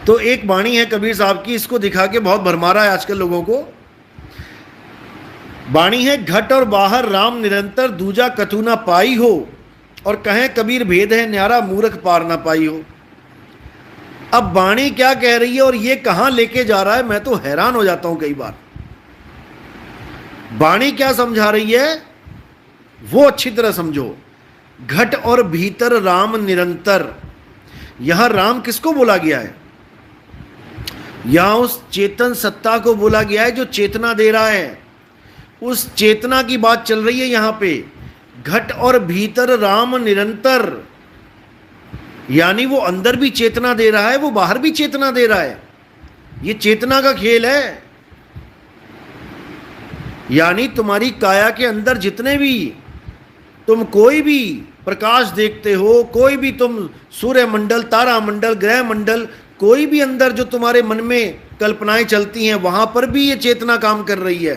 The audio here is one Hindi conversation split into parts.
तो एक वाणी है कबीर साहब की, इसको दिखा के बहुत भरमारा है आजकल लोगों को। वाणी है, घट और बाहर राम निरंतर, दूजा कथु ना पाई हो, और कहें कबीर भेद है न्यारा, मूर्ख पार ना पाई हो। अब वाणी क्या कह रही है और ये कहां लेके जा रहा है, मैं तो हैरान हो जाता हूं कई बार। वाणी क्या समझा रही है वो अच्छी तरह समझो। घट और भीतर राम निरंतर, यहां राम किसको बोला गया है? यहां उस चेतन सत्ता को बोला गया है जो चेतना दे रहा है। उस चेतना की बात चल रही है यहां पे। घट और भीतर राम निरंतर, यानी वो अंदर भी चेतना दे रहा है, वो बाहर भी चेतना दे रहा है। ये चेतना का खेल है। यानी तुम्हारी काया के अंदर जितने भी तुम कोई भी प्रकाश देखते हो, कोई भी तुम सूर्य मंडल, तारा मंडल, ग्रह मंडल, कोई भी अंदर जो तुम्हारे मन में कल्पनाएं चलती हैं, वहां पर भी ये चेतना काम कर रही है,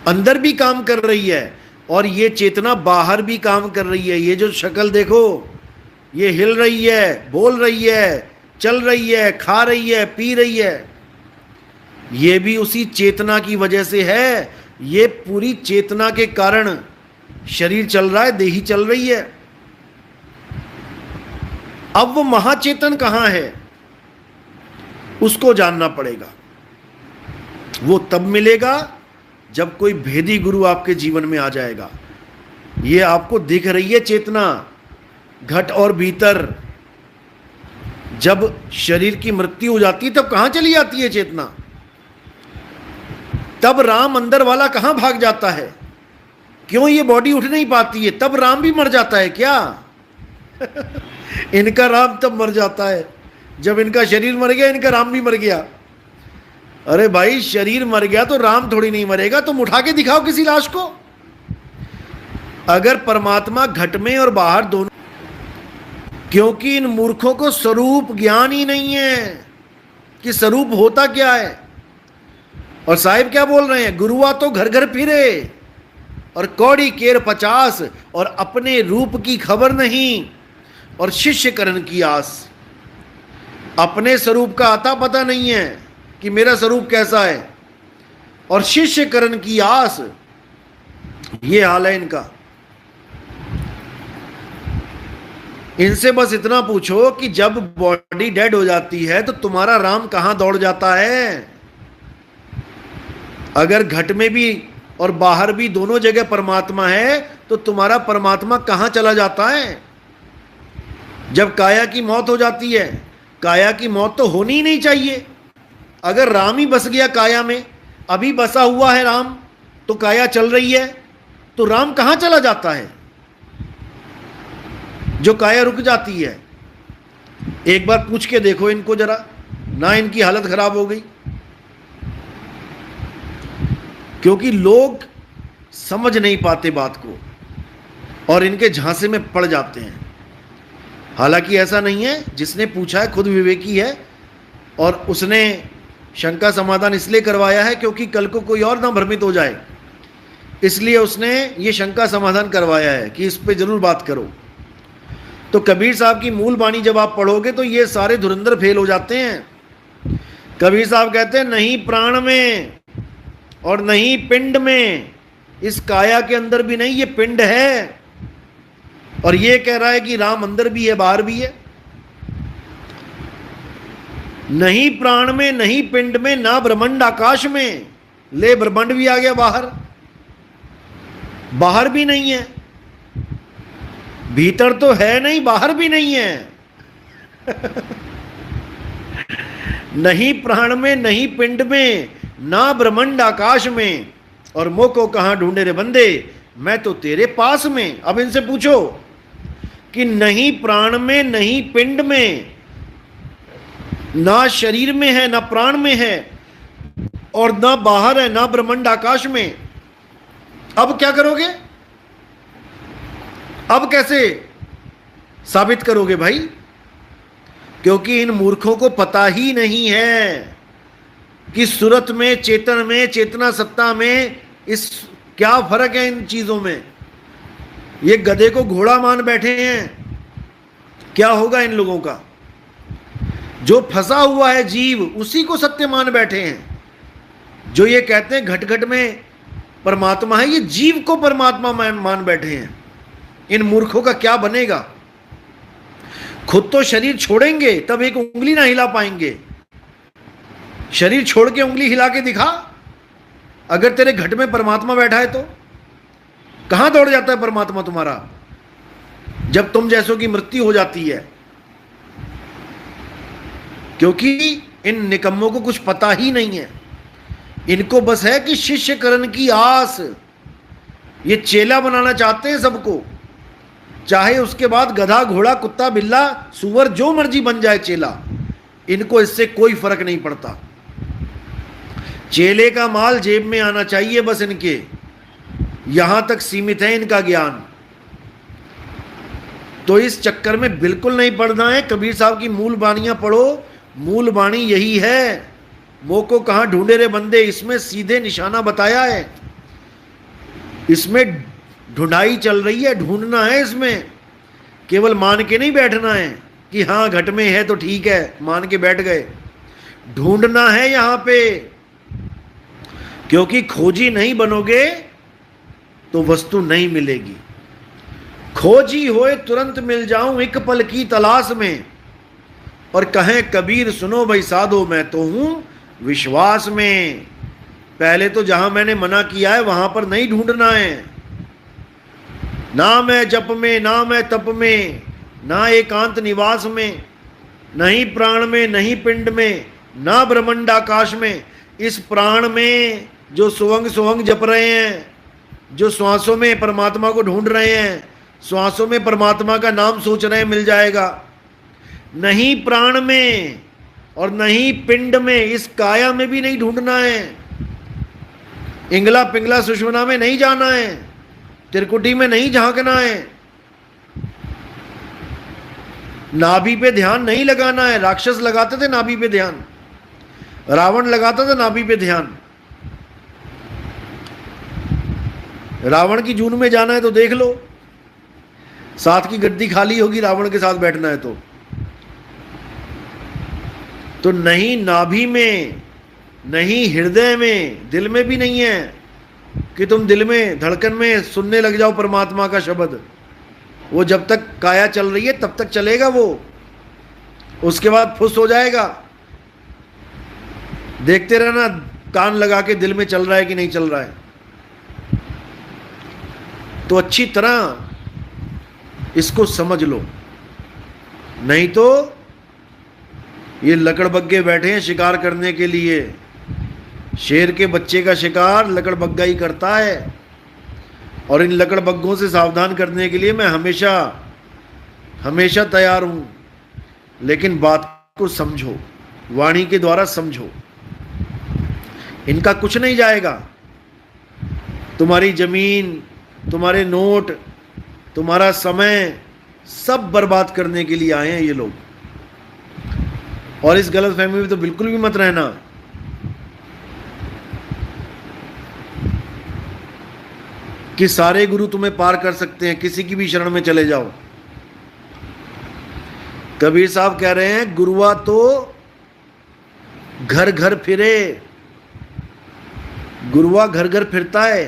अंदर भी काम कर रही है, और ये चेतना बाहर भी काम कर रही है। ये जो शक्ल देखो, ये हिल रही है, बोल रही है, चल रही है, खा रही है, पी रही है, ये भी उसी चेतना की वजह से है। ये पूरी चेतना के कारण शरीर चल रहा है, देही चल रही है। अब वो महाचेतन कहां है उसको जानना पड़ेगा। वो तब मिलेगा जब कोई भेदी गुरु आपके जीवन में आ जाएगा। ये आपको दिख रही है चेतना, घट और भीतर। जब शरीर की मृत्यु हो जाती है तब कहां चली जाती है चेतना? तब राम अंदर वाला कहां भाग जाता है? क्यों ये बॉडी उठ नहीं पाती है? तब राम भी मर जाता है क्या? इनका राम तब मर जाता है जब इनका शरीर मर गया, इनका राम भी मर गया। अरे भाई, शरीर मर गया तो राम थोड़ी नहीं मरेगा। तुम उठा के दिखाओ किसी लाश को। अगर परमात्मा घट में और बाहर दोनों, क्योंकि इन मूर्खों को स्वरूप ज्ञान ही नहीं है कि स्वरूप होता क्या है। और साहिब क्या बोल रहे हैं? गुरुआ तो घर घर फिरे और कौड़ी केर 50, और अपने रूप की खबर नहीं और शिष्य करण की आस। अपने स्वरूप का आता पता नहीं है कि मेरा स्वरूप कैसा है, और शिष्य करण की आस, ये हाल है इनका। इनसे बस इतना पूछो कि जब बॉडी डेड हो जाती है तो तुम्हारा राम कहां दौड़ जाता है? अगर घट में भी और बाहर भी दोनों जगह परमात्मा है तो तुम्हारा परमात्मा कहां चला जाता है? जब काया की मौत हो जाती है, काया की मौत तो होनी ही नहीं चाहिए। अगर राम ही बस गया काया में, अभी बसा हुआ है राम, तो काया चल रही है, तो राम कहां चला जाता है? जो काया रुक जाती है। एक बार पूछ के देखो इनको जरा, ना इनकी हालत खराब हो गई। क्योंकि लोग समझ नहीं पाते बात को और इनके झांसे में पड़ जाते हैं। हालांकि ऐसा नहीं है, जिसने पूछा है खुद विवेकी है, और उसने शंका समाधान इसलिए करवाया है क्योंकि कल को कोई और ना भ्रमित हो जाए, इसलिए उसने ये शंका समाधान करवाया है कि इस पे जरूर बात करो। तो कबीर साहब की मूल वाणी जब आप पढ़ोगे तो ये सारे धुरंधर फेल हो जाते हैं। कबीर साहब कहते हैं, नहीं प्राण में और नहीं पिंड में, इस काया के अंदर भी नहीं, ये पिंड है। और ये कह रहा है कि राम अंदर भी है, बाहर भी है। नहीं प्राण में, नहीं पिंड में, ना ब्रह्मांड आकाश में। ले, ब्रह्मांड भी आ गया बाहर, बाहर भी नहीं है। भीतर तो है नहीं, बाहर भी नहीं है। नहीं प्राण में, नहीं पिंड में, ना ब्रह्मांड आकाश में, और मोह को कहां ढूंढे रे बंदे, मैं तो तेरे पास में। अब इनसे पूछो कि नहीं प्राण में, नहीं पिंड में, ना शरीर में है, ना प्राण में है, और ना बाहर है, ना ब्रह्मांड आकाश में। अब क्या करोगे? अब कैसे साबित करोगे भाई? क्योंकि इन मूर्खों को पता ही नहीं है कि सूरत में, चेतन में, चेतना सत्ता में इस क्या फर्क है इन चीजों में। ये गधे को घोड़ा मान बैठे हैं। क्या होगा इन लोगों का? जो फंसा हुआ है जीव उसी को सत्य मान बैठे हैं। जो ये कहते हैं घट घट में परमात्मा है, ये जीव को परमात्मा मान बैठे हैं। इन मूर्खों का क्या बनेगा? खुद तो शरीर छोड़ेंगे तब एक उंगली ना हिला पाएंगे। शरीर छोड़ के उंगली हिला के दिखा, अगर तेरे घट में परमात्मा बैठा है तो। कहां दौड़ जाता है परमात्मा तुम्हारा जब तुम जैसों की मृत्यु हो जाती है? क्योंकि इन निकम्मों को कुछ पता ही नहीं है। इनको बस है कि शिष्यकरण की आस। ये चेला बनाना चाहते हैं सबको, चाहे उसके बाद गधा घोड़ा कुत्ता बिल्ला सुअर जो मर्जी बन जाए चेला, इनको इससे कोई फर्क नहीं पड़ता। चेले का माल जेब में आना चाहिए बस इनके, यहां तक सीमित है इनका ज्ञान। तो इस चक्कर में बिल्कुल नहीं पढ़ना है। कबीर साहब की मूल बाणियां पढ़ो। मूल बाणी यही है, मोह को कहां ढूंढे रे बंदे, इसमें सीधे निशाना बताया है। इसमें ढूंढाई चल रही है, ढूंढना है इसमें। केवल मान के नहीं बैठना है कि हाँ घट में है तो ठीक है, मान के बैठ गए। ढूंढना है यहां पे, क्योंकि खोजी नहीं बनोगे तो वस्तु नहीं मिलेगी। खोजी होए तुरंत मिल जाऊं एक पल की तलाश में, और कहें कबीर सुनो भाई साधो मैं तो हूं विश्वास में। पहले तो जहां मैंने मना किया है वहां पर नहीं ढूंढना है। ना मैं जप में, ना मैं तप में, ना एकांत निवास में, नहीं प्राण में, नहीं पिंड में, ना ब्रह्मांडाकाश में। इस प्राण में जो सुवंग सुवंग जप रहे हैं, जो श्वासों में परमात्मा को ढूंढ रहे हैं, श्वासों में परमात्मा का नाम सोच रहे हैं मिल जाएगा। नहीं प्राण में और नहीं पिंड में, इस काया में भी नहीं ढूंढना है। इंगला पिंगला सुषुम्ना में नहीं जाना है, त्रिकुटी में नहीं झांकना है, नाभि पे ध्यान नहीं लगाना है। राक्षस लगाते थे नाभि पे ध्यान, रावण लगाता था नाभि पे ध्यान। रावण की जून में जाना है तो देख लो, साथ की गद्दी खाली होगी रावण के साथ बैठना है तो नहीं नाभि में, नहीं हृदय में, दिल में भी नहीं है कि तुम दिल में धड़कन में सुनने लग जाओ परमात्मा का शब्द। वो जब तक काया चल रही है तब तक चलेगा वो, उसके बाद फुस हो जाएगा। देखते रहना कान लगा के दिल में चल रहा है कि नहीं चल रहा है। तो अच्छी तरह इसको समझ लो, नहीं तो ये लकड़बग्गे बैठे हैं शिकार करने के लिए। शेर के बच्चे का शिकार लकड़बग्गा ही करता है, और इन लकड़बग्गों से सावधान करने के लिए मैं हमेशा हमेशा तैयार हूं। लेकिन बात को समझो, वाणी के द्वारा समझो। इनका कुछ नहीं जाएगा। तुम्हारी जमीन, तुम्हारे नोट, तुम्हारा समय सब बर्बाद करने के लिए आए हैं ये लोग। और इस गलत फहमी में तो बिल्कुल भी मत रहना कि सारे गुरु तुम्हें पार कर सकते हैं, किसी की भी शरण में चले जाओ। कबीर साहब कह रहे हैं गुरुआ तो घर घर फिरे। गुरुआ घर घर फिरता है।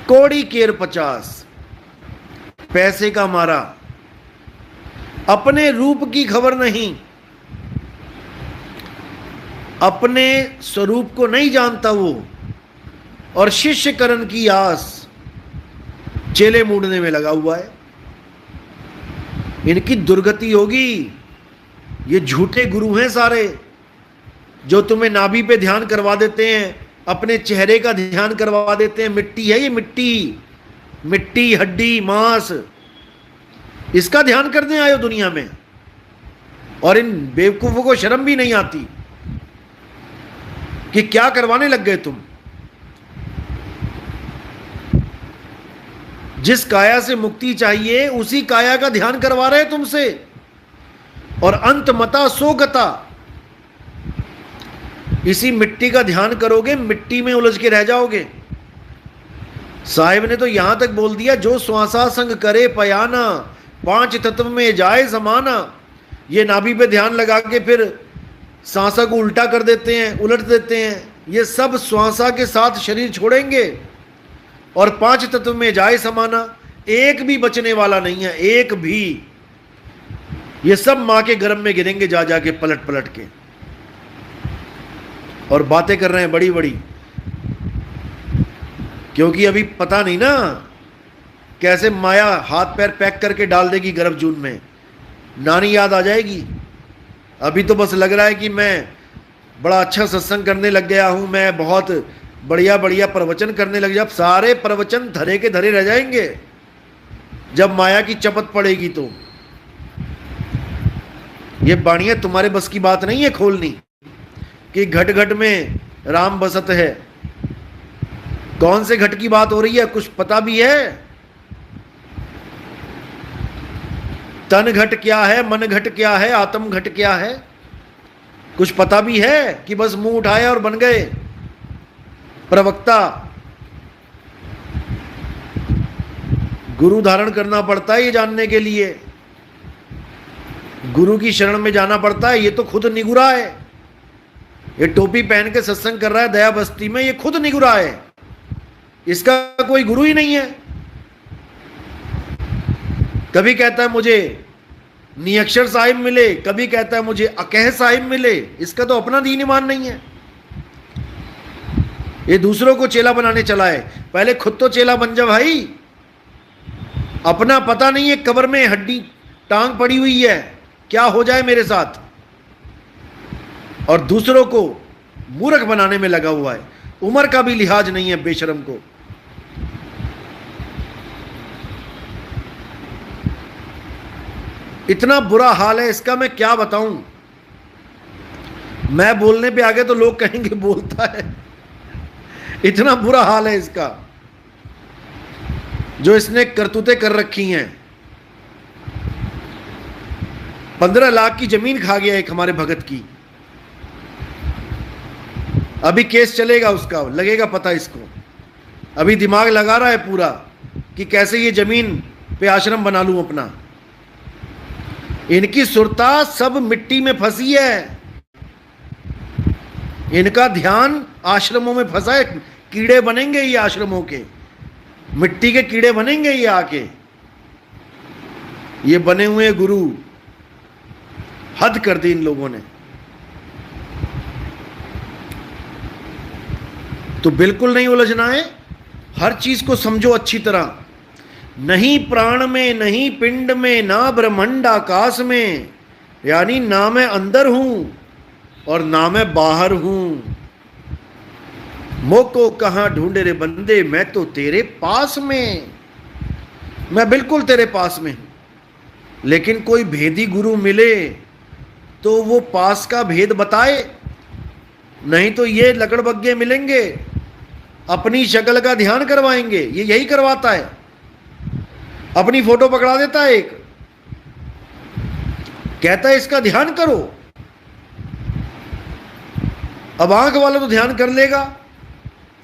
कौड़ी केर 50 पैसे का मारा, अपने रूप की खबर नहीं, अपने स्वरूप को नहीं जानता वो, और शिष्यकरण की आस चेले मूढ़ने में लगा हुआ है। इनकी दुर्गति होगी। ये झूठे गुरु हैं सारे, जो तुम्हें नाभि पे ध्यान करवा देते हैं, अपने चेहरे का ध्यान करवा देते हैं। मिट्टी है ये, मिट्टी, मिट्टी हड्डी मांस, इसका ध्यान करने आए हो दुनिया में। और इन बेवकूफों को शर्म भी नहीं आती कि क्या करवाने लग गए तुम। जिस काया से मुक्ति चाहिए उसी काया का ध्यान करवा रहे तुमसे, और अंत मता सो गता। इसी मिट्टी का ध्यान करोगे, मिट्टी में उलझ के रह जाओगे। साहिब ने तो यहां तक बोल दिया, जो श्वासा संग करे पयाना, पांच तत्व में जाए समाना, ये नाभि पे ध्यान लगा के फिर सांसा को उल्टा कर देते हैं, उलट देते हैं। ये सब श्वासा के साथ शरीर छोड़ेंगे और पांच तत्व में जाए समाना, एक भी बचने वाला नहीं है, एक भी। ये सब मां के गर्भ में गिरेंगे जा जाके पलट पलट के, और बातें कर रहे हैं बड़ी बड़ी, क्योंकि अभी पता नहीं ना कैसे माया हाथ पैर पैक करके डाल देगी गर्भ जून में, नानी याद आ जाएगी। अभी तो बस लग रहा है कि मैं बड़ा अच्छा सत्संग करने लग गया हूं, मैं बहुत बढ़िया बढ़िया प्रवचन करने लग गया। अब सारे प्रवचन धरे के धरे रह जाएंगे जब माया की चपत पड़ेगी। तो ये बाणियां तुम्हारे बस की बात नहीं है खोलनी कि घट घट में राम बसत है। कौन से घट की बात हो रही है, कुछ पता भी है? तन घट क्या है, मन घट क्या है, आत्म घट क्या है, कुछ पता भी है कि बस मुंह उठाए और बन गए प्रवक्ता? गुरु धारण करना पड़ता है ये जानने के लिए, गुरु की शरण में जाना पड़ता है। ये तो खुद निगुरा है, ये टोपी पहन के सत्संग कर रहा है दया बस्ती में, ये खुद निगुरा है, इसका कोई गुरु ही नहीं है। कभी कहता है मुझे नियक्षर साहिब मिले, कभी कहता है मुझे अकह साहिब मिले, इसका तो अपना दीन ईमान नहीं है। ये दूसरों को चेला बनाने चला है, पहले खुद तो चेला बन जा भाई। अपना पता नहीं है, कब्र में हड्डी टांग पड़ी हुई है, क्या हो जाए मेरे साथ, और दूसरों को मूर्ख बनाने में लगा हुआ है। उम्र का भी लिहाज नहीं है बेशरम को। इतना बुरा हाल है इसका, मैं क्या बताऊं। मैं बोलने पे आगे तो लोग कहेंगे बोलता है, इतना बुरा हाल है इसका जो इसने करतूतें कर रखी हैं। 15 लाख की जमीन खा गया एक हमारे भगत की, अभी केस चलेगा उसका, लगेगा पता इसको। अभी दिमाग लगा रहा है पूरा कि कैसे ये जमीन पे आश्रम बना लूं अपना। इनकी सुरता सब मिट्टी में फंसी है, इनका ध्यान आश्रमों में फंसा है। कीड़े बनेंगे ये आश्रमों के, मिट्टी के कीड़े बनेंगे ये आके। ये बने हुए गुरु, हद कर दी इन लोगों ने। तो बिल्कुल नहीं उलझना है, हर चीज को समझो अच्छी तरह। नहीं प्राण में, नहीं पिंड में, ना ब्रह्मांड आकाश में, यानी ना मैं अंदर हूं और ना मैं बाहर हूं। मोको कहां ढूंढे रे बंदे, मैं तो तेरे पास में, मैं बिल्कुल तेरे पास में हूं। लेकिन कोई भेदी गुरु मिले तो वो पास का भेद बताए, नहीं तो ये लकड़बग्गे मिलेंगे, अपनी शक्ल का ध्यान करवाएंगे। ये यही करवाता है, अपनी फोटो पकड़ा देता है एक, कहता है इसका ध्यान करो। अब आंख वाला तो ध्यान कर लेगा,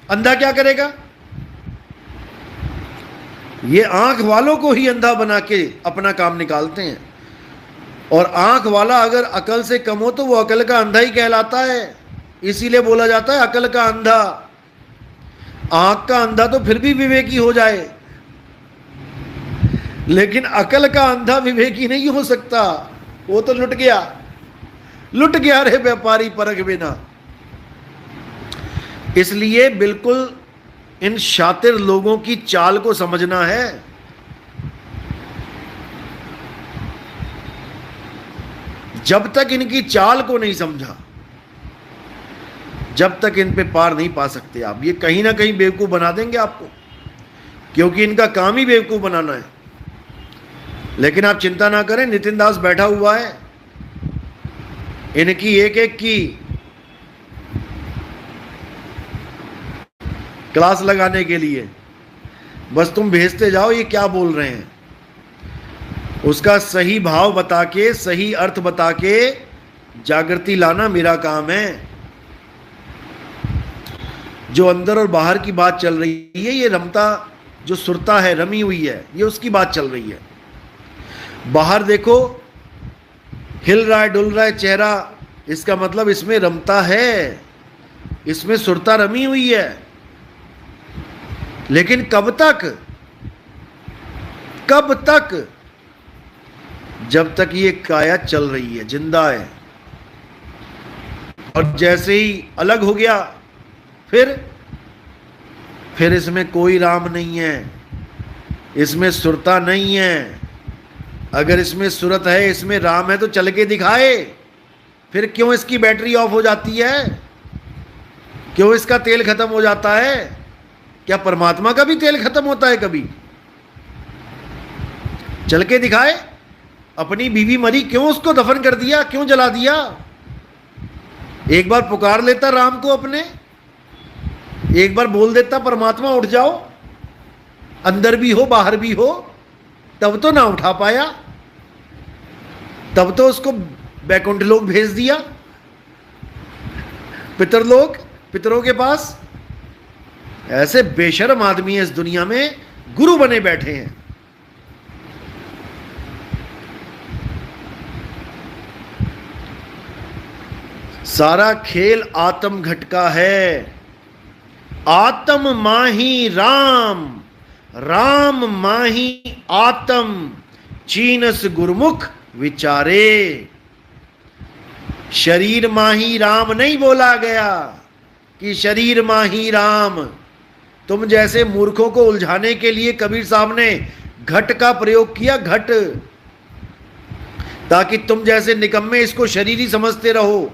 अंधा क्या करेगा? ये आंख वालों को ही अंधा बना के अपना काम निकालते हैं। और आंख वाला अगर अकल से कम हो तो वो अकल का अंधा ही कहलाता है। इसीलिए बोला जाता है अकल का अंधा। आंख का अंधा तो फिर भी विवेकी हो जाए, लेकिन अकल का अंधा विवेकी नहीं हो सकता। वो तो लुट गया, लुट गया रे व्यापारी परख बिना। इसलिए बिल्कुल इन शातिर लोगों की चाल को समझना है। जब तक इनकी चाल को नहीं समझा, जब तक इन पे पार नहीं पा सकते आप। ये कहीं ना कहीं बेवकूफ बना देंगे आपको, क्योंकि इनका काम ही बेवकूफ बनाना है। लेकिन आप चिंता ना करें, नितिन दास बैठा हुआ है इनकी एक एक की क्लास लगाने के लिए। बस तुम भेजते जाओ ये क्या बोल रहे हैं, उसका सही भाव बता के, सही अर्थ बता के जागृति लाना मेरा काम है। जो अंदर और बाहर की बात चल रही है, ये रमता जो सुरता है, रमी हुई है, ये उसकी बात चल रही है। बाहर देखो, हिल रहा है डुल रहा है चेहरा, इसका मतलब इसमें रमता है, इसमें सुरता रमी हुई है। लेकिन कब तक? कब तक? जब तक ये काया चल रही है, जिंदा है। और जैसे ही अलग हो गया, फिर इसमें कोई राम नहीं है, इसमें सुरता नहीं है। अगर इसमें सुरत है, इसमें राम है, तो चल के दिखाए। फिर क्यों इसकी बैटरी ऑफ हो जाती है? क्यों इसका तेल खत्म हो जाता है? क्या परमात्मा का भी तेल खत्म होता है कभी? चल के दिखाए। अपनी बीवी मरी, क्यों उसको दफन कर दिया, क्यों जला दिया? एक बार पुकार लेता राम को अपने, एक बार बोल देता परमात्मा उठ जाओ, अंदर भी हो बाहर भी हो, तब तो ना उठा पाया। तब तो उसको बैकुंठ लोक भेज दिया, पितरलोक, पितरों के पास। ऐसे बेशर्म आदमी इस दुनिया में गुरु बने बैठे हैं। सारा खेल आत्म घट का है। आत्म माही राम, राम माही आत्म, चीनस गुरमुख विचारे। शरीर माही राम नहीं बोला गया कि शरीर माही राम। तुम जैसे मूर्खों को उलझाने के लिए कबीर साहब ने घट का प्रयोग किया, घट, ताकि तुम जैसे निकम्मे इसको शरीर ही समझते रहो।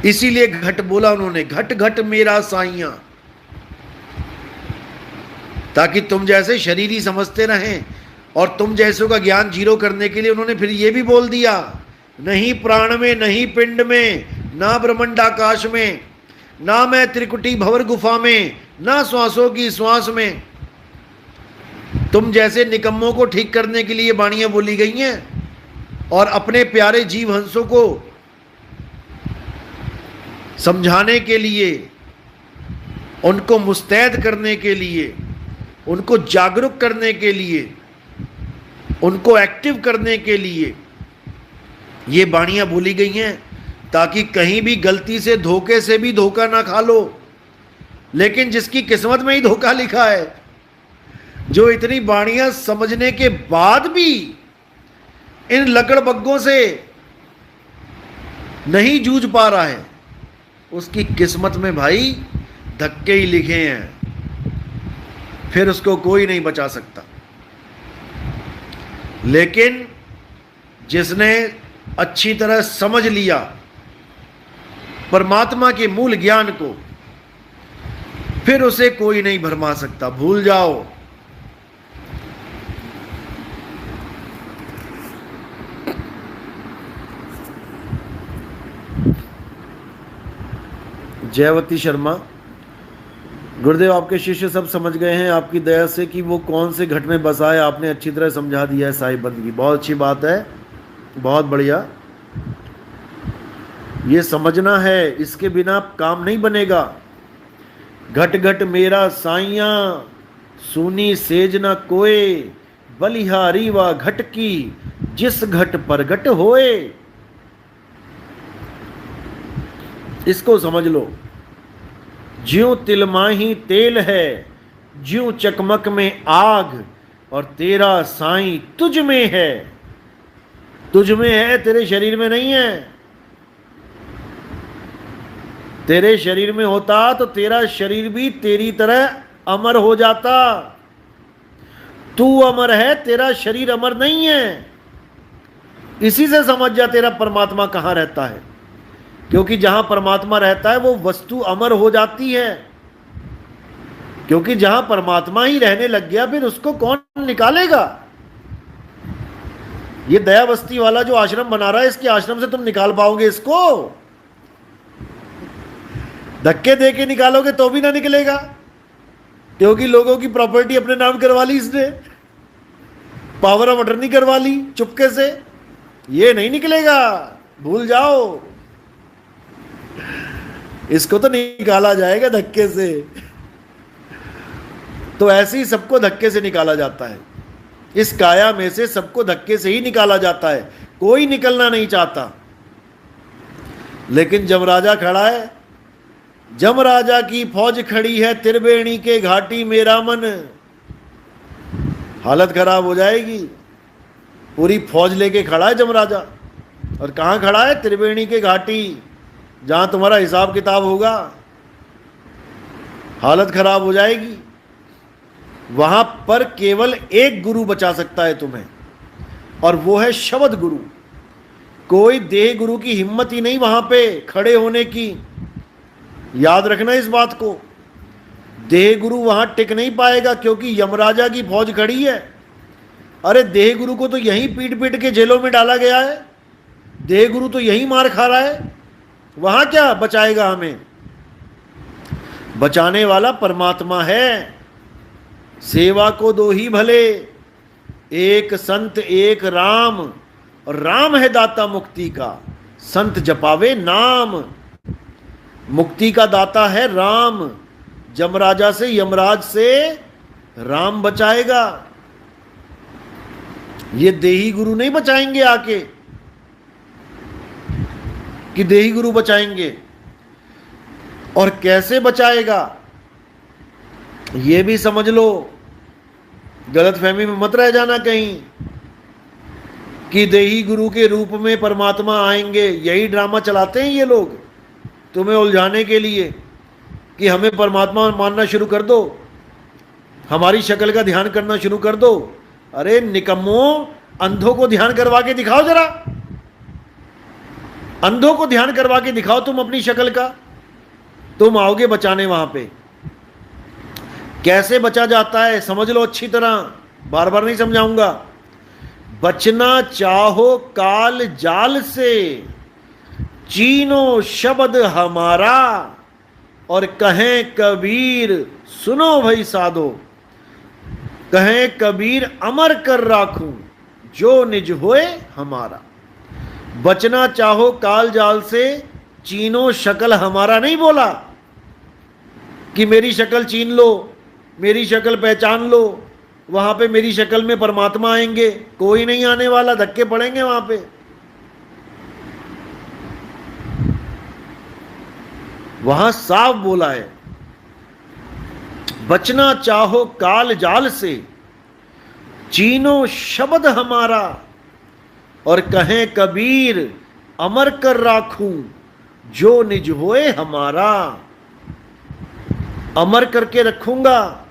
इसीलिए घट बोला उन्होंने, घट घट मेरा साइया, ताकि तुम जैसे शरीर ही समझते रहें। और तुम जैसों का ज्ञान जीरो करने के लिए उन्होंने फिर ये भी बोल दिया, नहीं प्राण में, नहीं पिंड में, ना ब्रह्मांडाकाश में, ना मैं त्रिकुटी भंवर गुफा में, ना श्वासों की श्वास में। तुम जैसे निकम्मों को ठीक करने के लिए बाणियां बोली गई हैं, और अपने प्यारे जीव हंसों को समझाने के लिए, उनको मुस्तैद करने के लिए, उनको जागरूक करने के लिए, उनको एक्टिव करने के लिए ये बाणियां बोली गई हैं, ताकि कहीं भी गलती से धोखे से भी धोखा ना खा लो। लेकिन जिसकी किस्मत में ही धोखा लिखा है, जो इतनी बाणियां समझने के बाद भी इन लकड़बग्गों से नहीं जूझ पा रहा है, उसकी किस्मत में भाई धक्के ही लिखे हैं, फिर उसको कोई नहीं बचा सकता। लेकिन जिसने अच्छी तरह समझ लिया परमात्मा के मूल ज्ञान को, फिर उसे कोई नहीं भरमा सकता। भूल जाओ। जयवती शर्मा, गुरुदेव आपके शिष्य सब समझ गए हैं आपकी दया से कि वो कौन से घट में बसा है, आपने अच्छी तरह समझा दिया है साहिब बंदगी। बहुत अच्छी बात है, बहुत बढ़िया। ये समझना है, इसके बिना काम नहीं बनेगा। घट घट मेरा साइया, सुनी सेज न कोए, बलिहारी व घट की, जिस घट प्रगट होए। इसको समझ लो। ज्यों तिलमाही तेल है, ज्यों चकमक में आग, और तेरा साईं तुझ में है। तुझ में है, तेरे शरीर में नहीं है। तेरे शरीर में होता तो तेरा शरीर भी तेरी तरह अमर हो जाता। तू अमर है, तेरा शरीर अमर नहीं है। इसी से समझ जा तेरा परमात्मा कहां रहता है, क्योंकि जहां परमात्मा रहता है वो वस्तु अमर हो जाती है। क्योंकि जहां परमात्मा ही रहने लग गया, फिर उसको कौन निकालेगा। ये दया बस्ती वाला जो आश्रम बना रहा है, इसके आश्रम से तुम निकाल पाओगे इसको? धक्के दे के निकालोगे तो भी ना निकलेगा, क्योंकि लोगों की प्रॉपर्टी अपने नाम करवा ली इसने, पावर ऑफ अटर्नी करवा ली चुपके से। ये नहीं निकलेगा, भूल जाओ। इसको तो निकाला जाएगा धक्के से। तो ऐसे ही सबको धक्के से निकाला जाता है। इस काया में से सबको धक्के से ही निकाला जाता है, कोई निकलना नहीं चाहता। लेकिन जमराजा खड़ा है, जमराजा की फौज खड़ी है त्रिवेणी के घाटी, मेरा मन, हालत खराब हो जाएगी। पूरी फौज लेके खड़ा है जमराजा, और कहां खड़ा है? त्रिवेणी के घाटी, जहां तुम्हारा हिसाब किताब होगा। हालत खराब हो जाएगी। वहां पर केवल एक गुरु बचा सकता है तुम्हें, और वो है शब्द गुरु। कोई देह गुरु की हिम्मत ही नहीं वहां पे खड़े होने की। याद रखना इस बात को, देह गुरु वहां टिक नहीं पाएगा, क्योंकि यमराजा की फौज खड़ी है। अरे देह गुरु को तो यहीं पीट पीट के जेलों में डाला गया है, देह गुरु तो यहीं मार खा रहा है, वहां क्या बचाएगा हमें? बचाने वाला परमात्मा है। सेवा को दो ही भले, एक संत एक राम, और राम है दाता मुक्ति का, संत जपावे नाम। मुक्ति का दाता है राम। जमराजा से, यमराज से राम बचाएगा। ये देही गुरु नहीं बचाएंगे आके, कि देही गुरु बचाएंगे। और कैसे बचाएगा ये भी समझ लो, गलतफहमी में मत रह जाना कहीं कि देही गुरु के रूप में परमात्मा आएंगे। यही ड्रामा चलाते हैं ये लोग तुम्हें उलझाने के लिए, कि हमें परमात्मा मानना शुरू कर दो, हमारी शक्ल का ध्यान करना शुरू कर दो। अरे निकम्मो, अंधों को ध्यान करवा के दिखाओ जरा, अंधों को ध्यान करवा के दिखाओ तुम अपनी शक्ल का, तुम आओगे बचाने वहां पे। कैसे बचा जाता है समझ लो अच्छी तरह, बार बार नहीं समझाऊंगा। बचना चाहो काल जाल से, चीनो शब्द हमारा, और कहें कबीर सुनो भाई साधो, कहें कबीर अमर कर राखूं जो निज होए हमारा। बचना चाहो काल जाल से, चीनो शक्ल हमारा नहीं बोला कि मेरी शक्ल चीन लो, मेरी शक्ल पहचान लो, वहां पे मेरी शक्ल में परमात्मा आएंगे। कोई नहीं आने वाला, धक्के पड़ेंगे वहां पे। वहां साफ बोला है, बचना चाहो काल जाल से, चीनो शब्द हमारा, और कहें कबीर अमर कर राखूं जो निज होए हमारा। अमर करके रखूंगा